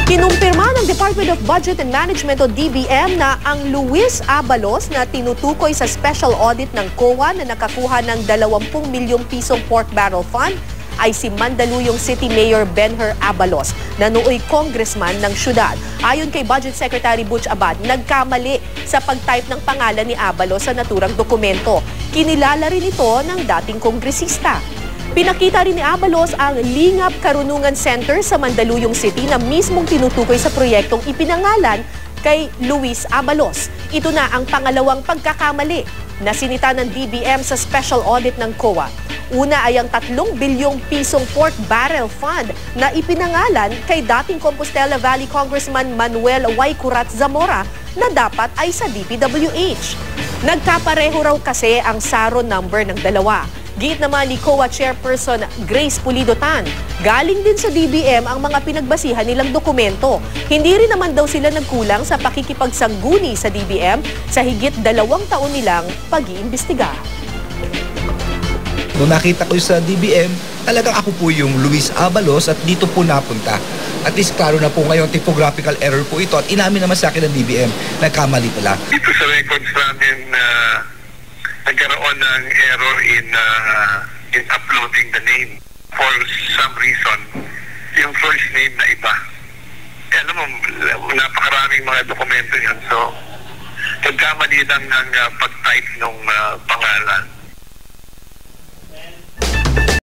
Kinumpirma ng Department of Budget and Management o DBM na ang Luis Abalos na tinutukoy sa special audit ng COA na nakakuha ng 20 milyong pisong pork barrel fund ay si Mandaluyong City Mayor Benher Abalos na nooy congressman ng syudad. Ayon kay Budget Secretary Butch Abad, nagkamali sa pag-type ng pangalan ni Abalos sa naturang dokumento. Kinilala rin ito ng dating kongresista. Pinakita rin ni Abalos ang Lingap Karunungan Center sa Mandaluyong City na mismong tinutukoy sa proyektong ipinangalan kay Luis Abalos. Ito na ang pangalawang pagkakamali na sinita ng DBM sa special audit ng COA. Una ay ang 3 bilyong pisong pork barrel fund na ipinangalan kay dating Compostela Valley Congressman Manuel Waycurat Zamora na dapat ay sa DPWH. Nagkapareho raw kasi ang SARO number ng dalawa. Giit naman ni COA Chairperson Grace Pulido Tan, galing din sa DBM ang mga pinagbasihan nilang dokumento. Hindi rin naman daw sila nagkulang sa pakikipagsangguni sa DBM sa higit 2 taon nilang pag-iimbestiga. Nung nakita ko sa DBM, talagang ako po yung Luis Abalos at dito po napunta. At least klaro na po ngayon, typographical error po ito at inamin naman sa akin ng DBM, nagkamali pala. Dito sa records namin nagkaroon ng error in uploading the name. For some reason, yung first name na iba. Alam mo, napakaraming mga dokumento yun. So, nagkamali lang ng pag-type ng pangalan.